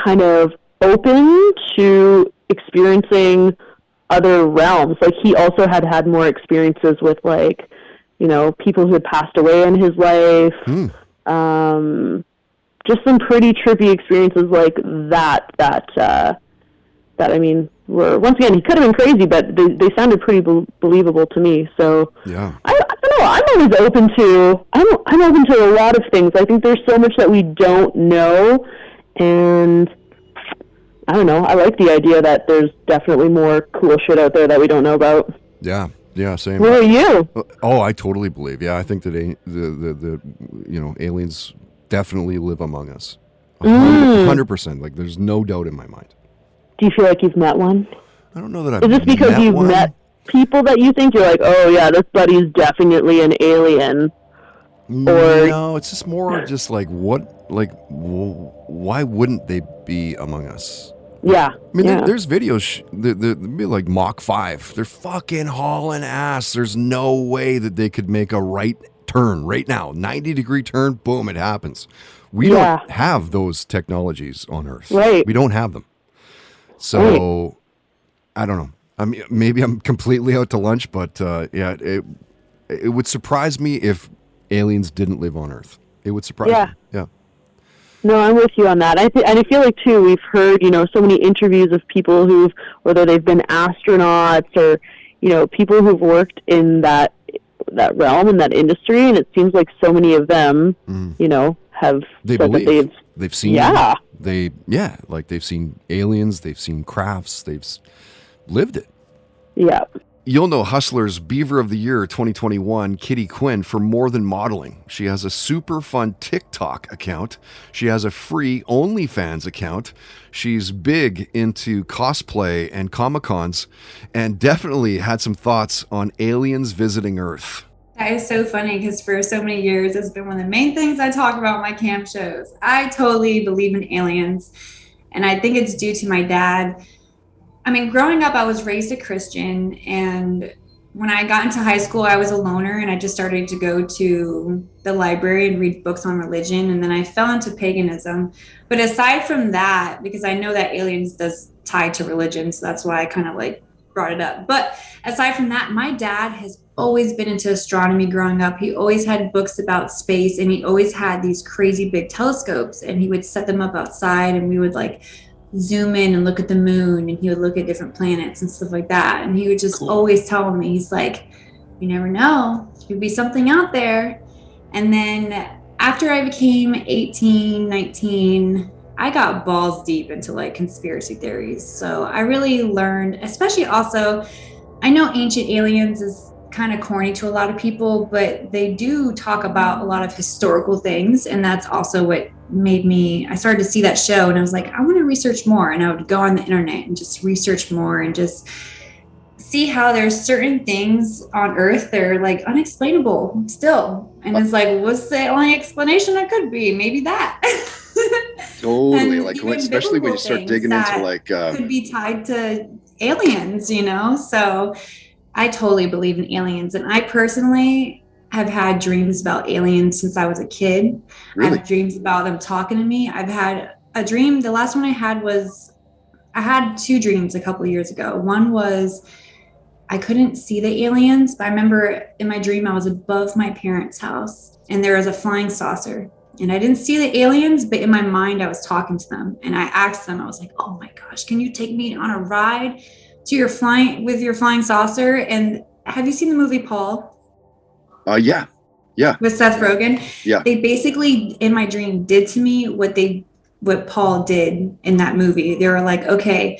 Speaker 19: kind of open to experiencing other realms. Like, he also had more experiences with, like, you know, people who had passed away in his life. Just some pretty trippy experiences like that, I mean, were, once again, he could have been crazy, but they sounded pretty believable to me. So
Speaker 6: yeah,
Speaker 19: I don't know. I'm always open to. I'm open to a lot of things. I think there's so much that we don't know, and I don't know. I like the idea that there's definitely more cool shit out there that we don't know about.
Speaker 6: Yeah, same.
Speaker 19: What are you?
Speaker 6: Oh, I totally believe. Yeah, I think that the you know, aliens definitely live among us. 100%. Like, there's no doubt in my mind.
Speaker 19: Do you feel like you've met one?
Speaker 6: I don't know that I've
Speaker 19: Is this because you've met people that you think you're like, oh yeah, this buddy's definitely an alien? Or
Speaker 6: no, it's just more just like, what, like, why wouldn't they be among us?
Speaker 19: Yeah.
Speaker 6: I mean, there's videos, they're like Mach 5. They're fucking hauling ass. There's no way that they could make a right turn right now. 90-degree turn, boom, it happens. We don't have those technologies on Earth.
Speaker 19: Right.
Speaker 6: We don't have them. So, I don't know. I mean, maybe I'm completely out to lunch, but yeah, it would surprise me if aliens didn't live on Earth. It would surprise me. Yeah.
Speaker 19: No, I'm with you on that. And I feel like, too, we've heard, you know, so many interviews of people who've, whether they've been astronauts or, you know, people who've worked in that realm, in that industry, and it seems like so many of them, you know, have
Speaker 6: said
Speaker 19: that
Speaker 6: they've seen, like they've seen aliens, they've seen crafts, they've lived it.
Speaker 19: Yeah.
Speaker 6: You'll know Hustler's Beaver of the Year 2021, Kitty Quinn, for more than modeling. She has a super fun TikTok account. She has a free OnlyFans account. She's big into cosplay and Comic-Cons, and definitely had some thoughts on aliens visiting Earth.
Speaker 20: That is so funny because for so many years, it's been one of the main things I talk about in my camp shows. I totally believe in aliens, and I think it's due to my dad. I mean, growing up, I was raised a Christian, and when I got into high school, I was a loner, and I just started to go to the library and read books on religion, and then I fell into paganism. But aside from that, because I know that aliens does tie to religion, so that's why I kind of like brought it up. But aside from that, my dad has always been into astronomy growing up. He always had books about space, and he always had these crazy big telescopes, and he would set them up outside, and we would like zoom in and look at the moon, and he would look at different planets and stuff like that. And he would just always tell me, he's like, you never know, there could be something out there. And then after I became 18, 19, I got balls deep into like conspiracy theories. So I really learned, especially also, I know Ancient Aliens is kind of corny to a lot of people, but they do talk about a lot of historical things. And that's also what made me, I started to see that show, and I was like, I want to research more. And I would go on the internet and just research more and just see how there's certain things on Earth that are like unexplainable still. And it's like, what's the only explanation it could be? Maybe that.
Speaker 10: Totally. Like, especially when you start digging into like
Speaker 20: could be tied to aliens, you know? So I totally believe in aliens. And I personally have had dreams about aliens since I was a kid.
Speaker 10: Really?
Speaker 20: I have dreams about them talking to me. I've had a dream. The last one I had two dreams a couple of years ago. One was I couldn't see the aliens, but I remember in my dream I was above my parents' house and there was a flying saucer. And I didn't see the aliens, but in my mind I was talking to them. And I asked them, I was like, oh my gosh, can you take me on a ride to your flying saucer? And have you seen the movie Paul?
Speaker 10: Yeah.
Speaker 20: With Seth Rogen.
Speaker 10: Yeah.
Speaker 20: They basically, in my dream, did to me what Paul did in that movie. They were like, okay,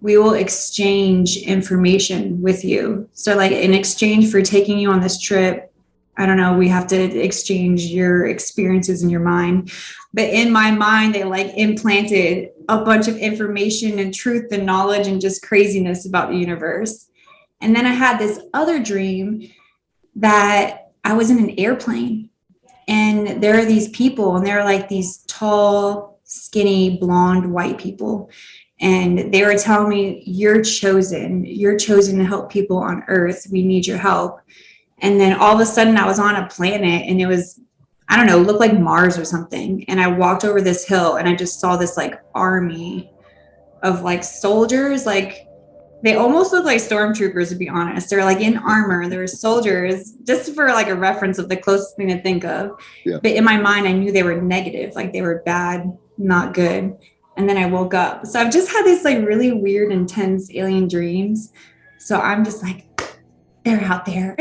Speaker 20: we will exchange information with you. So like in exchange for taking you on this trip, I don't know, we have to exchange your experiences in your mind. But in my mind, they like implanted a bunch of information and truth and knowledge and just craziness about the universe. And then I had this other dream that I was in an airplane, and there are these people, and they're like these tall, skinny, blonde, white people. And they were telling me, you're chosen to help people on Earth. We need your help. And then all of a sudden I was on a planet, and it was, I don't know, looked like Mars or something. And I walked over this hill, and I just saw this like army of like soldiers, like They almost look like stormtroopers, to be honest. They're like in armor. They were soldiers, just for like a reference of the closest thing to think of.
Speaker 10: Yeah.
Speaker 20: But in my mind, I knew they were negative, like they were bad, not good. And then I woke up. So I've just had this like really weird, intense alien dreams. So I'm just like, they're out there.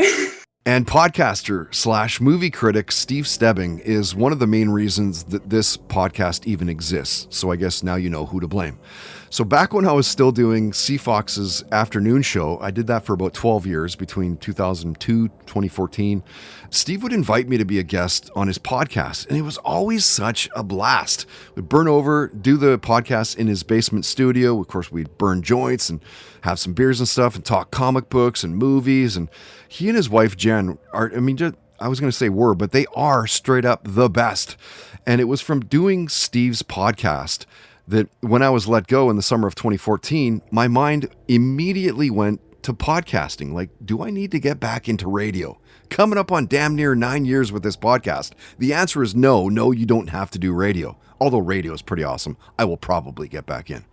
Speaker 6: And podcaster / movie critic Steve Stebbing is one of the main reasons that this podcast even exists. So I guess now you know who to blame. So back when I was still doing CFox's afternoon show, I did that for about 12 years between 2002, 2014. Steve would invite me to be a guest on his podcast, and it was always such a blast. We'd burn over, do the podcast in his basement studio. Of course, we'd burn joints and have some beers and stuff and talk comic books and movies. And he and his wife, Jen, are, I was going to say were, but they are straight up the best. And it was from doing Steve's podcast that when I was let go in the summer of 2014, my mind immediately went to podcasting. Like, do I need to get back into radio? Coming up on damn near 9 years with this podcast. The answer is no, you don't have to do radio. Although radio is pretty awesome. I will probably get back in.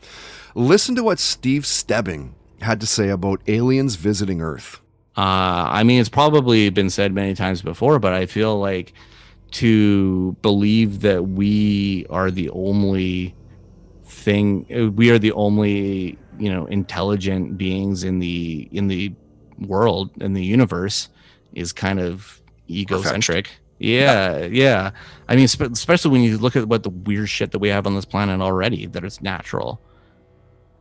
Speaker 6: Listen to what Steve Stebbing had to say about aliens visiting Earth.
Speaker 21: It's probably been said many times before, but I feel like to believe that we are the only intelligent beings in the world, in the universe, is kind of egocentric. Yeah. I mean, especially when you look at what the weird shit that we have on this planet already, that it's natural.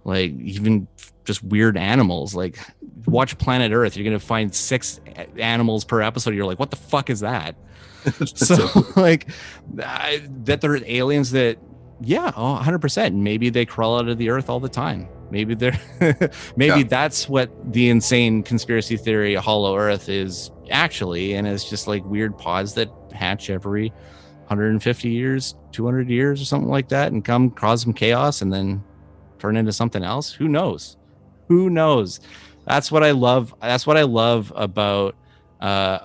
Speaker 21: Like, even just weird animals. Like, watch Planet Earth, you're gonna find 6 animals per episode. You're like, what the fuck is that? So like, that there are aliens that, yeah, 100%. Maybe they crawl out of the earth all the time. Maybe they're that's what the insane conspiracy theory Hollow Earth is actually, and it's just like weird pods that hatch every 150 years, 200 years or something like that, and come cause some chaos and then turn into something else. Who knows? That's what I love about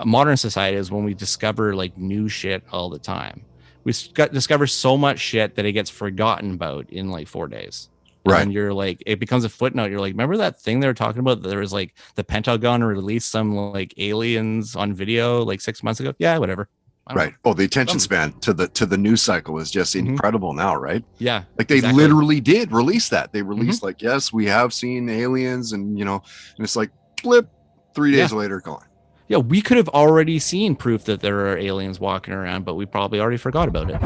Speaker 21: modern society, is when we discover like new shit all the time. We discover so much shit that it gets forgotten about in like 4 days. Right. And you're like, it becomes a footnote. You're like, remember that thing they were talking about? There was like the Pentagon released some like aliens on video like 6 months ago. Yeah, whatever.
Speaker 6: Right. Oh, the attention span to the news cycle is just incredible now, right?
Speaker 21: Yeah.
Speaker 6: Like they literally did release that. They released like, yes, we have seen aliens, and and it's like blip, 3 days later, gone.
Speaker 21: Yeah, we could have already seen proof that there are aliens walking around, but we probably already forgot about it.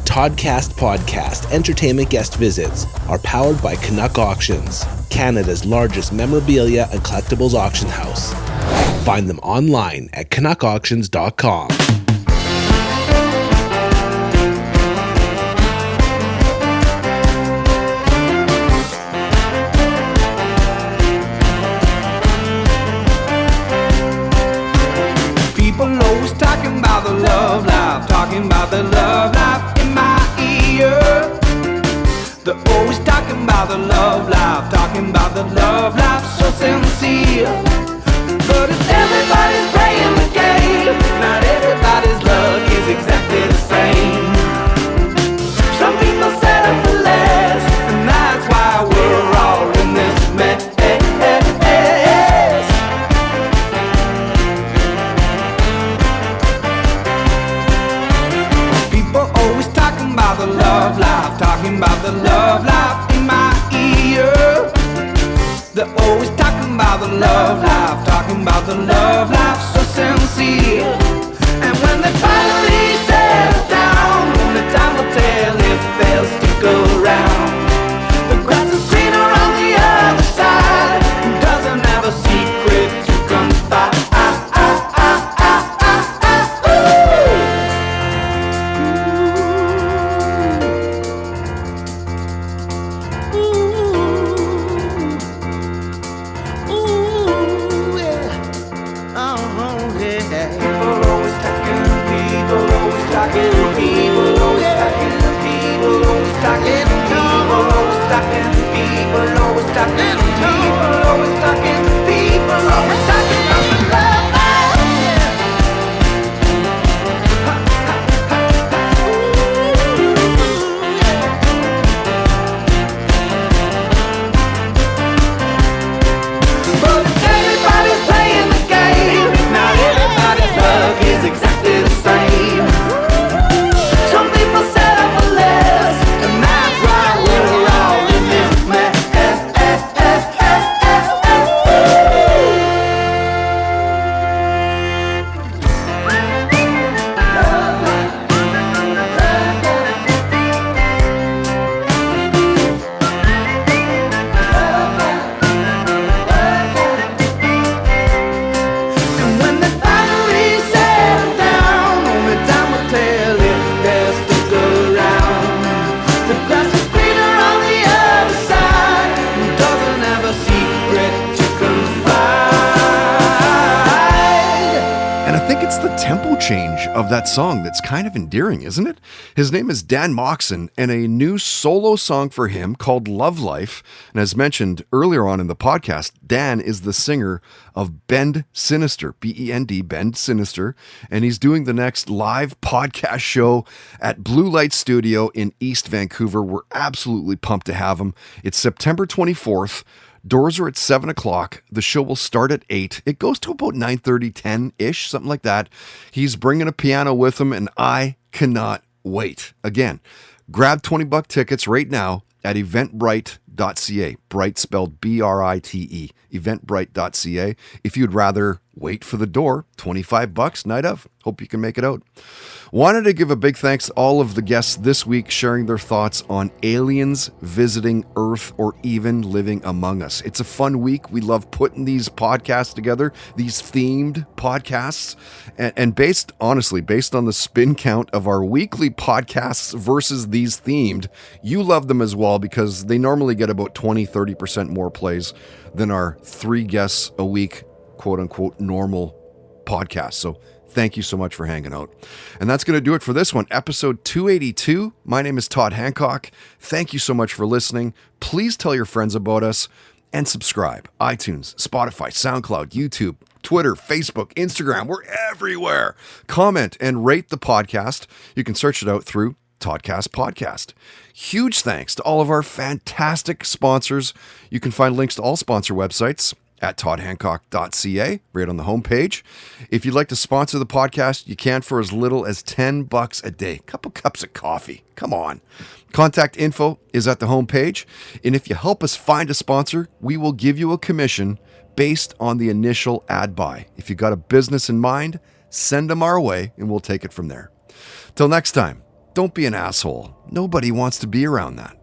Speaker 4: Toddcast Podcast entertainment guest visits are powered by Canuck Auctions, Canada's largest memorabilia and collectibles auction house. Find them online at canuckauctions.com.
Speaker 12: People always talking about the love life, talking about the love life in my ear. They're always talking about the love life, talking about the love life, so sincere. But if everybody's playing the game, not everybody's luck is exactly the same. Some people settle for less, and that's why we're all in this mess. People always talking about the love life, talking about the love life in my ear. They're always talking about the love life, talking about the love life, so sincere. And when they finally settle down, only time will tell if they'll stick around. The grass is greener on the other side, who doesn't have a secret to confide.
Speaker 6: tempo change of that song that's kind of endearing, isn't it? His name is Dan Moxon, and a new solo song for him called Love Life. And as mentioned earlier on in the podcast, Dan is the singer of Bend Sinister, B-E-N-D, Bend Sinister, and he's doing the next live podcast show at Blue Light Studio in East Vancouver. We're absolutely pumped to have him. It's September 24th. Doors are at 7 o'clock. The show will start at 8. It goes to about 9:30, 10-ish, something like that. He's bringing a piano with him, and I cannot wait. Again, grab $20 tickets right now at eventbrite.ca. Bright spelled B-R-I-T-E. Eventbrite.ca. If you'd rather wait for the door, $25 night of. Hope you can make it out. Wanted to give a big thanks to all of the guests this week sharing their thoughts on aliens visiting Earth or even living among us. It's a fun week. We love putting these podcasts together, these themed podcasts. And based on the spin count of our weekly podcasts versus these themed, you love them as well because they normally get about 20-30% more plays than our 3 guests a week, quote unquote, normal podcast. So thank you so much for hanging out. And that's going to do it for this one, episode 282. My name is Todd Hancock. Thank you so much for listening. Please tell your friends about us and subscribe. iTunes, Spotify, SoundCloud, YouTube, Twitter, Facebook, Instagram. We're everywhere. Comment and rate the podcast. You can search it out through Toddcast Podcast. Huge thanks to all of our fantastic sponsors. You can find links to all sponsor websites at toddhancock.ca, right on the homepage. If you'd like to sponsor the podcast, you can for as little as $10 a day. Couple cups of coffee. Come on. Contact info is at the homepage. And if you help us find a sponsor, we will give you a commission based on the initial ad buy. If you got a business in mind, send them our way and we'll take it from there. Till next time, don't be an asshole. Nobody wants to be around that.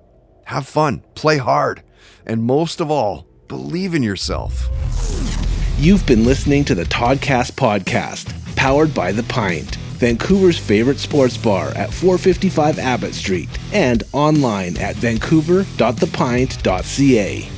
Speaker 6: Have fun, play hard, and most of all, believe in yourself.
Speaker 4: You've been listening to the Toddcast Podcast, powered by The Pint, Vancouver's favorite sports bar at 455 Abbott Street, and online at vancouver.thepint.ca.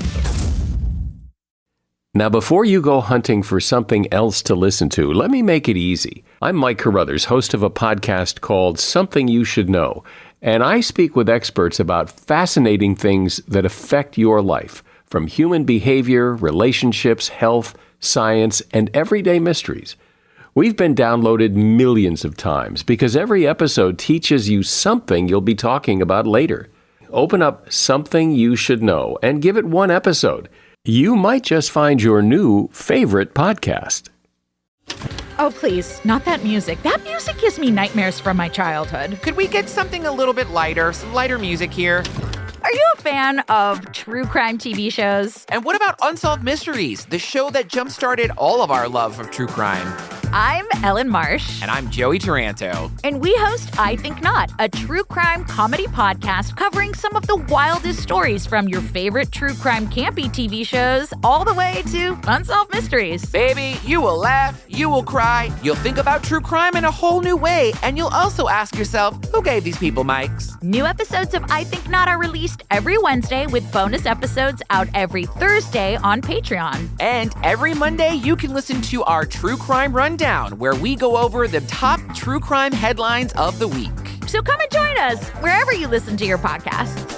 Speaker 1: Now, before you go hunting for something else to listen to, let me make it easy. I'm Mike Carruthers, host of a podcast called Something You Should Know, and I speak with experts about fascinating things that affect your life, from human behavior, relationships, health, science, and everyday mysteries. We've been downloaded millions of times because every episode teaches you something you'll be talking about later. Open up Something You Should Know and give it one episode. You might just find your new favorite podcast.
Speaker 22: Oh, please, not that music. That music gives me nightmares from my childhood.
Speaker 23: Could we get something a little bit lighter, some lighter music here?
Speaker 22: Are you a fan of true crime TV shows?
Speaker 23: And what about Unsolved Mysteries, the show that jump-started all of our love of true crime?
Speaker 22: I'm Ellen Marsh.
Speaker 23: And I'm Joey Taranto.
Speaker 22: And we host I Think Not, a true crime comedy podcast covering some of the wildest stories from your favorite true crime campy TV shows all the way to Unsolved Mysteries.
Speaker 23: Baby, you will laugh, you will cry, you'll think about true crime in a whole new way, and you'll also ask yourself, who gave these people mics?
Speaker 22: New episodes of I Think Not are released every Wednesday with bonus episodes out every Thursday on Patreon.
Speaker 23: And every Monday, you can listen to our True Crime Rundown, where we go over the top true crime headlines of the week.
Speaker 22: So come and join us wherever you listen to your podcasts.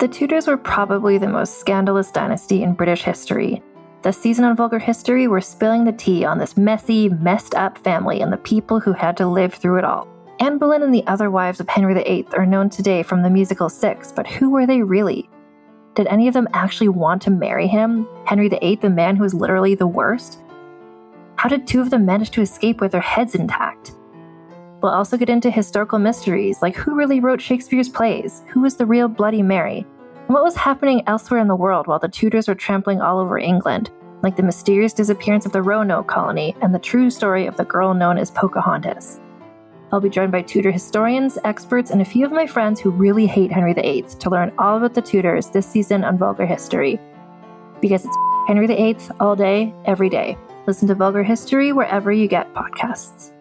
Speaker 24: The Tudors were probably the most scandalous dynasty in British history. This season on Vulgar History, we're spilling the tea on this messy, messed up family and the people who had to live through it all. Anne Boleyn and the other wives of Henry VIII are known today from the musical Six, but who were they really? Did any of them actually want to marry him? Henry VIII, the man who was literally the worst? How did 2 of them manage to escape with their heads intact? We'll also get into historical mysteries, like who really wrote Shakespeare's plays, who was the real Bloody Mary, and what was happening elsewhere in the world while the Tudors were trampling all over England, like the mysterious disappearance of the Roanoke colony and the true story of the girl known as Pocahontas. I'll be joined by Tudor historians, experts, and a few of my friends who really hate Henry VIII to learn all about the Tudors this season on Vulgar History. Because it's Henry VIII all day, every day. Listen to Vulgar History wherever you get podcasts.